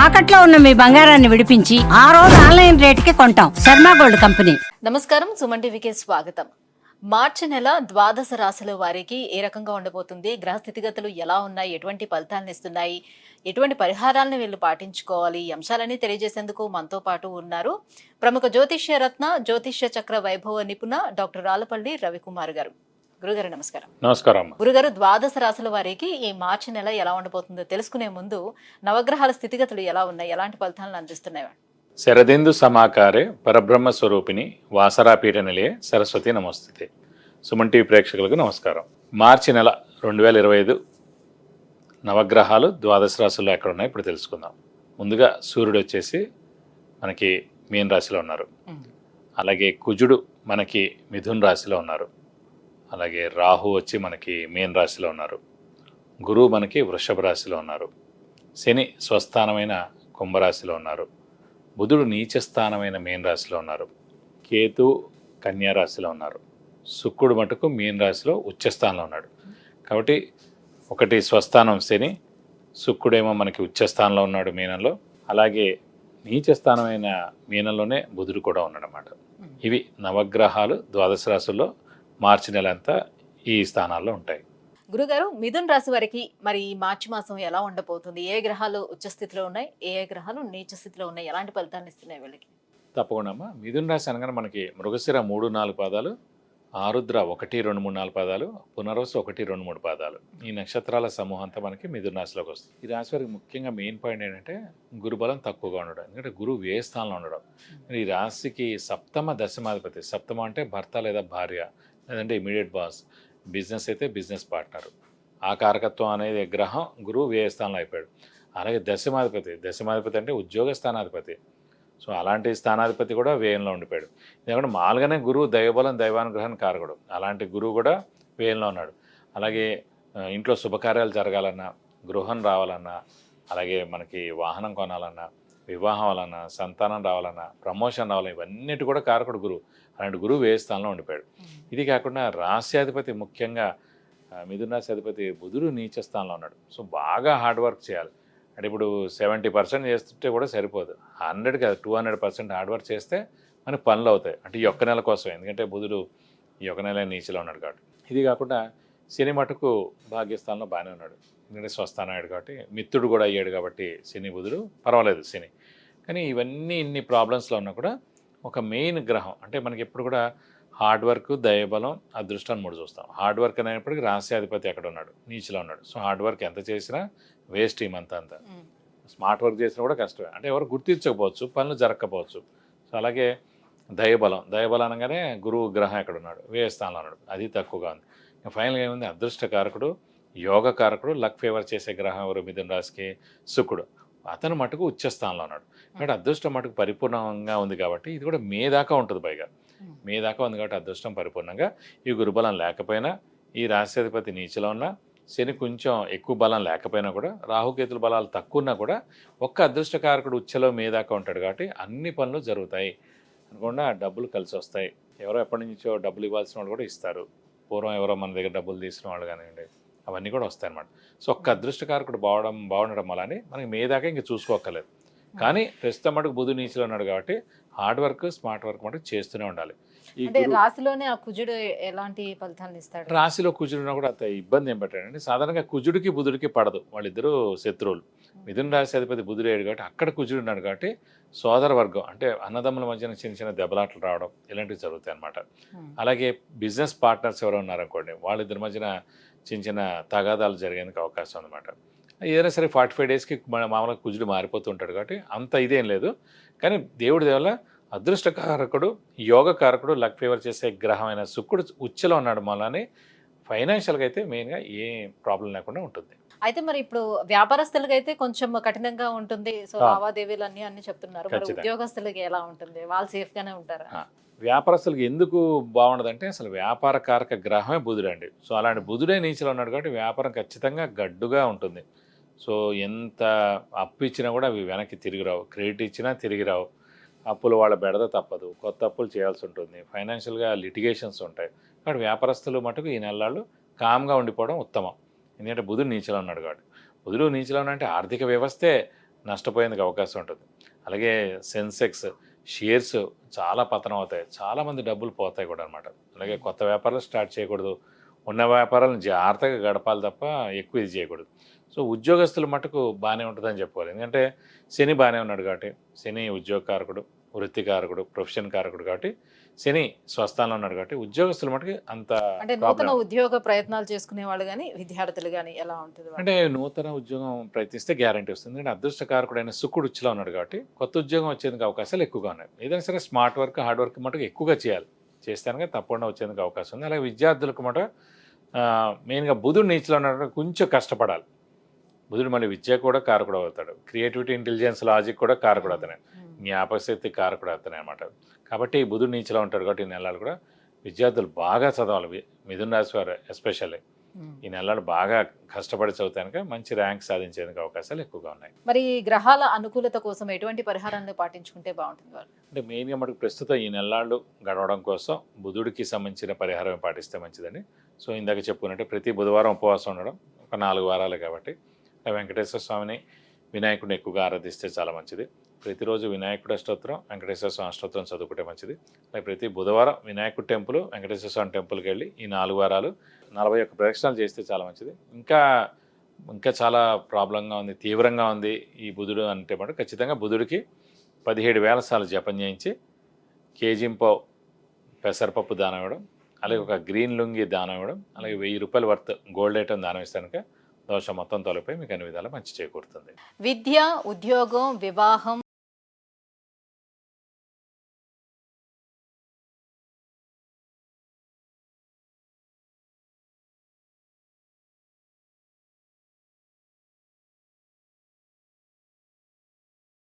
తాకట్లో ఉన్న మీ బంగారాన్ని విడిపించి ఆ రోజు ఆన్లైన్ రేటుకి కొంటాం. Sharma gold company. నమస్కారం, సుమన్ టీవీకి స్వాగతం. మార్చి నెల ద్వాదశ రాశుల వారికి ఏ రకంగా ఉండబోతుంది, గ్రహ స్థితిగతులు ఎలా ఉన్నాయి, ఎటువంటి ఫలితాలను ఇస్తున్నాయి, ఎటువంటి పరిహారాలను వీళ్ళు పాటించుకోవాలి, ఈ అంశాలన్నీ తెలియజేసేందుకు మనతో పాటు ఉన్నారు ప్రముఖ జ్యోతిష్య రత్న, జ్యోతిష్య చక్ర వైభవ నిపుణ డాక్టర్ రాళ్లపల్లి రవికుమార్ గారు. గురుగారు నమస్కారం. నమస్కారం. గురుగారు, ద్వాదశ రాశుల వారికి ఈ మార్చి నెల ఎలా ఉండబోతుందో తెలుసుకునే ముందు నవగ్రహాల స్థితిగతులు ఎలా ఉన్నాయి, ఎలాంటి ఫలితాలను అందిస్తున్నాయి? శరదిందు సమాకారే పరబ్రహ్మ స్వరూపిణి వాసరాపీఠ నిలయే సరస్వతి నమస్తే. సుమన్ టీవీ ప్రేక్షకులకు నమస్కారం. మార్చి నెల 2025 నవగ్రహాలు ద్వాదశ రాశుల్లో ఎక్కడ ఉన్నాయి ఇప్పుడు తెలుసుకుందాం. ముందుగా సూర్యుడు వచ్చేసి మనకి మీన రాశిలో ఉన్నారు. అలాగే కుజుడు మనకి మిథున్ రాశిలో ఉన్నారు. అలాగే రాహు వచ్చి మనకి మీన రాశిలో ఉన్నారు. గురువు మనకి వృషభ రాశిలో ఉన్నారు. శని స్వస్థానమైన కుంభరాశిలో ఉన్నారు. బుధుడు నీచస్థానమైన మీన రాశిలో ఉన్నారు. కేతు కన్యా రాశిలో ఉన్నారు. శుక్రుడు మటుకు మీన రాశిలో ఉచ్చస్థానంలో ఉన్నాడు. కాబట్టి ఒకటి స్వస్థానం శని, శుక్రుడేమో మనకి ఉచ్చస్థానంలో ఉన్నాడు మీనంలో. అలాగే నీచస్థానమైన మీనంలోనే బుధుడు కూడా ఉన్నాడన్నమాట. ఇవి నవగ్రహాలు ద్వాదశ రాశుల్లో మార్చి నెల అంతా ఈ స్థానాల్లో ఉంటాయి. గురుగారు, మిథున్ రాశి వారికి మరి ఈ మార్చి మాసం ఎలా ఉండబోతుంది? ఏ గ్రహాలు ఉచ్చస్థితిలో ఉన్నాయి, ఏ గ్రహాలు నీచ స్థితిలో ఉన్నాయి, ఎలాంటి ఫలితాలను ఇస్తున్నాయి వీళ్ళకి? తప్పకుండా అమ్మా. మిథున్ రాశి అనగానే మనకి మృగశిర 3-4 పాదాలు, ఆరుద్ర 1-2-3-4 పాదాలు, పునర్వసు 1-2-3 పాదాలు, ఈ నక్షత్రాల సమూహం అంతా మనకి మిథున్ రాశిలోకి వస్తుంది. ఈ రాశి వారికి ముఖ్యంగా మెయిన్ పాయింట్ ఏంటంటే గురుబలం తక్కువగా ఉండడం. ఎందుకంటే గురువు వ్యయ స్థానంలో ఉండడం. ఈ రాశికి సప్తమ దశమాధిపతి, సప్తమ అంటే భర్త లేదా భార్య, లేదంటే ఇమీడియట్ బాస్, బిజినెస్ అయితే బిజినెస్ పార్ట్నరు. ఆ కారకత్వం అనేది గ్రహం గురువు వ్యయ స్థానంలో అయిపోయాడు. అలాగే దశమాధిపతి అంటే ఉద్యోగ స్థానాధిపతి. సో అలాంటి స్థానాధిపతి కూడా వ్యయంలో ఉండిపోయాడు. ఎందుకంటే మామూలుగానే గురువు దైవబలం దైవానుగ్రహాన్ని కారకుడు. అలాంటి గురువు కూడా వ్యయంలో ఉన్నాడు. అలాగే ఇంట్లో శుభకార్యాలు జరగాలన్నా, గృహం రావాలన్నా, అలాగే మనకి వాహనం కొనాలన్నా, వివాహం వలన, సంతానం రావాలన్నా, ప్రమోషన్ రావాలన్నా, ఇవన్నిటి కూడా కారకుడు గురువు. అలాంటి గురువు వ్యయ స్థానంలో ఉండిపోయాడు. ఇది కాకుండా రాశ్యాధిపతి, ముఖ్యంగా మిథున రాశి అధిపతి బుధుడు నీచ స్థానంలో ఉన్నాడు. సో బాగా హార్డ్ వర్క్ చేయాలి. అంటే ఇప్పుడు 70% చేస్తుంటే కూడా సరిపోదు. 100 కాదు, 200% హార్డ్ వర్క్ చేస్తే మనకి పనులు అవుతాయి. అంటే ఈ ఒక్క నెల కోసం, ఎందుకంటే బుధుడు ఈ ఒక్క నెల నీచలో ఉన్నాడు కాబట్టి. ఇది కాకుండా శని మటుకు భాగ్యస్థానంలో బాగానే ఉన్నాడు. ఎందుకంటే స్వస్థానం అయ్యాడు కాబట్టి, మిత్రుడు కూడా అయ్యాడు కాబట్టి శని బుధుడు పర్వాలేదు శని. కానీ ఇవన్నీ ఇన్ని ప్రాబ్లమ్స్లో ఉన్నా కూడా ఒక మెయిన్ గ్రహం అంటే మనకి ఎప్పుడు కూడా హార్డ్ వర్క్, దైవబలం, అదృష్టాన్ని 3 చూస్తాం. హార్డ్ వర్క్ అనేప్పటికీ రాశ్యాధిపతి అక్కడ ఉన్నాడు, నీచిలో ఉన్నాడు. సో హార్డ్ వర్క్ ఎంత చేసినా వేస్ట్ ఈ మంత్ అంతా. స్మార్ట్ వర్క్ చేసినా కూడా కష్టమే. అంటే ఎవరు గుర్తించకపోవచ్చు, పనులు జరగకపోవచ్చు. సో అలాగే దైవబలం అనగానే గురువు గ్రహం ఎక్కడ ఉన్నాడు, వ్యయ స్థానంలో ఉన్నాడు, అది తక్కువగా ఉంది. ఫైనల్గా ఏముంది, అదృష్టకారకుడు, యోగకారకుడు, లక్ ఫేవర్ చేసే గ్రహం ఎవరు మిథున రాశికి, శుక్రుడు. అతను మటుకు ఉచ్చస్థానంలో ఉన్నాడు. కాబట్టి అదృష్టం మటుకు పరిపూర్ణంగా ఉంది కాబట్టి ఇది కూడా మే దాకా ఉంటుంది. పైగా మే దాకా ఉంది కాబట్టి అదృష్టం పరిపూర్ణంగా. ఈ గురుబలం లేకపోయినా, ఈ రాశ్యాధిపతి నీచలో ఉన్నా, శని కొంచెం ఎక్కువ బలం లేకపోయినా కూడా, రాహుకేతుల బలాలు తక్కువ ఉన్నా కూడా ఒక్క అదృష్టకారకుడు ఉచ్చలో మే దాకా ఉంటాడు కాబట్టి అన్ని పనులు జరుగుతాయి. అనుకుండా డబ్బులు కలిసి వస్తాయి. ఎవరో ఎప్పటి నుంచో డబ్బులు ఇవ్వాల్సిన వాళ్ళు కూడా ఇస్తారు. పూర్వం ఎవరో మన దగ్గర డబ్బులు తీసిన వాళ్ళు కానివ్వండి, అవన్నీ కూడా వస్తాయి అన్నమాట. సో ఒక్క అదృష్టకారకుడు బాగుండడం వల్లనే మనకి మే దాకా ఇంక చూసుకోక్కర్లేదు. కానీ ప్రస్తుతం మటుకు బుధు నీచిలో ఉన్నాడు కాబట్టి హార్డ్ వర్క్, స్మార్ట్ వర్క్ మటుకు చేస్తూనే ఉండాలి. అంటే రాశిలోనే ఆ కుజుడు ఎలాంటి ఫలితాలను ఇస్తాడు? రాశిలో కుజుడు ఉన్నా కూడా అంత ఇబ్బంది ఏం పెట్టాడంటే, సాధారణంగా కుజుడికి బుధుడికి పడదు, వాళ్ళిద్దరూ శత్రువులు. మిథున రాశి అధిపతి బుధుడు అయ్యాడు కాబట్టి అక్కడ కుజుడు ఉన్నాడు కాబట్టి సోదర వర్గం అంటే అన్నదమ్ముల మధ్యన చిన్న దెబ్బలాటలు రావడం ఇలాంటివి జరుగుతాయి అన్నమాట. అలాగే బిజినెస్ పార్ట్నర్స్ ఎవరో ఉన్నారనుకోండి, వాళ్ళిద్దరి మధ్యన చిన్న తగాదాలు జరిగేందుకు అవకాశం అనమాట. ఏదైనా సరే 45 డేస్కి మామూలుగా కుజుడు మారిపోతూ ఉంటాడు కాబట్టి అంత ఇదేం లేదు. కానీ దేవుడి వల్ల అదృష్టకారకుడు, యోగకారకుడు, లక్ ఫేవర్ చేసే గ్రహమైన శుక్రుడు ఉచ్చలో ఉన్నాడు. మళ్ళీ ఫైనాన్షియల్గా అయితే మెయిన్గా ఏ ప్రాబ్లం లేకుండా ఉంటుంది. అయితే మరి ఇప్పుడు వ్యాపారస్తులకి అయితే కొంచెం కఠినంగా ఉంటుంది. సో లావాదేవీలు అన్ని చెప్తున్నారు. మరి ఉద్యోగస్తులకి ఎలా ఉంటుంది? వాళ్ళు సేఫ్ గానే ఉంటారా? వ్యాపారస్తులకి ఎందుకు బాగుండదంటే, అసలు వ్యాపార కారక గ్రహమే బుధుడు అండి. సో అలాంటి బుధుడే నీచలో ఉన్నాడు కాబట్టి వ్యాపారం ఖచ్చితంగా గడ్డుగా ఉంటుంది. సో ఎంత అప్పు ఇచ్చినా కూడా అవి వెనక్కి తిరిగి రావు, క్రెడిట్ ఇచ్చినా తిరిగి రావు, అప్పులు వాళ్ళ బెడద తప్పదు, కొత్త అప్పులు చేయాల్సి ఉంటుంది, ఫైనాన్షియల్గా లిటిగేషన్స్ ఉంటాయి. కాబట్టి వ్యాపారస్తులు మటుకు ఈ నెలలు కామ్గా ఉండిపోవడం ఉత్తమం. ఎందుకంటే బుధుడు నీచలో ఉన్నాడు కాబట్టి. బుధుడు నీచలో ఉన్నంటే ఆర్థిక వ్యవస్థే నష్టపోయేందుకు అవకాశం ఉంటుంది. అలాగే సెన్సెక్స్ షేర్స్ చాలా పతనం అవుతాయి, చాలామంది డబ్బులు పోతాయి కూడా అనమాట. అలాగే కొత్త వ్యాపారాలు స్టార్ట్ చేయకూడదు, ఉన్న వ్యాపారాలను జాగ్రత్తగా గడపాలి తప్ప ఎక్కువ ఇది చేయకూడదు. సో ఉద్యోగస్తుల మటుకు బాగానే ఉంటుందని చెప్పుకోవాలి. ఎందుకంటే శని బాగానే ఉన్నాడు కాబట్టి, శని ఉద్యోగకారకుడు, వృత్తికారకుడు, ప్రొఫెషన్ కారకుడు కాబట్టి శని స్వస్థానంలో ఉన్నాడు కాబట్టి ఉద్యోగస్తుల మటుకు అంత అంటే నూతన ప్రాబ్లం. ఉద్యోగ ప్రయత్నాలు చేసుకునే వాళ్ళు కానీ విద్యార్థులు కానీ ఎలా ఉంటుంది వాళ్ళకి? అంటే నూతన ఉద్యోగం ప్రయత్నిస్తే గ్యారంటీ వస్తుంది. ఎందుకంటే అదృష్టకారకుడైన శుక్రుడు ఉచ్చులో ఉన్నాడు కాబట్టి కొత్త ఉద్యోగం వచ్చేందుకు అవకాశాలు ఎక్కువగా ఉన్నాయి. ఏదైనా సరే స్మార్ట్ వర్క్, హార్డ్ వర్క్ మటుకు ఎక్కువగా చేయాలి. చేస్తానుగా తప్పకుండా వచ్చేందుకు అవకాశం ఉంది. అలాగే విద్యార్థులకు మట మెయిన్గా బుధుడు నీచులో ఉన్నాడు, కొంచెం కష్టపడాలి. బుధుడు మళ్ళీ విద్య కూడా కారకుడు అవుతాడు, క్రియేటివిటీ, ఇంటెలిజెన్స్, లాజిక్ కూడా కారకుడు అవుతాయి, జ్ఞాపకశక్తి కారకుడు అవుతాయి అన్నమాట. కాబట్టి బుధుడు నీచులో ఉంటాడు కాబట్టి ఈ నెలలు కూడా విద్యార్థులు బాగా చదవాలి. మిథున రాశి వారు ఎస్పెషల్లీ ఈ నెలలు బాగా కష్టపడి చదువుతానుక మంచి ర్యాంక్ సాధించేందుకు అవకాశాలు ఎక్కువగా ఉన్నాయి. మరి గ్రహాల అనుకూలత కోసం ఎటువంటి పరిహారాలను పాటించుకుంటే బాగుంటుంది వాళ్ళు? అంటే మెయిన్గా మనకు ప్రస్తుతం ఈ నెలలు గడవడం కోసం బుధుడికి సంబంధించిన పరిహారం పాటిస్తే మంచిదండి. సో ఇందాక చెప్పుకున్నట్టే ప్రతి బుధవారం ఉపవాసం ఉండడం, ఒక 4 వారాలు కాబట్టి వెంకటేశ్వర స్వామిని, వినాయకుడిని ఎక్కువగా ఆరాధిస్తే చాలా మంచిది. ప్రతిరోజు వినాయకుడి అష్టోత్తరం, వెంకటేశ్వర స్వామి అష్టోత్తరం చదువుకుంటే మంచిది. అలాగే ప్రతి బుధవారం వినాయకుడి టెంపుల్, వెంకటేశ్వర స్వామి టెంపుల్కి వెళ్ళి ఈ 4 వారాలు 41 ప్రదక్షిణాలు చేస్తే చాలా మంచిది. ఇంకా చాలా ప్రాబ్లంగా ఉంది, తీవ్రంగా ఉంది ఈ బుధుడు అంటే మాట ఖచ్చితంగా బుధుడికి 17,000 సార్లు జపం చేయించి కేజీంపావు పెసరపప్పు దానం ఇవ్వడం, అలాగే ఒక గ్రీన్ లుంగి దానం ఇవ్వడం, అలాగే 1000 రూపాయల వర్త్ గోల్డ్ ఐటమ్ దానం ఇస్తానుక దోషం మొత్తం తొలగిపోయి మీకు అన్ని విధాలు మంచి చేకూరుతుంది. విద్య, ఉద్యోగం, వివాహం,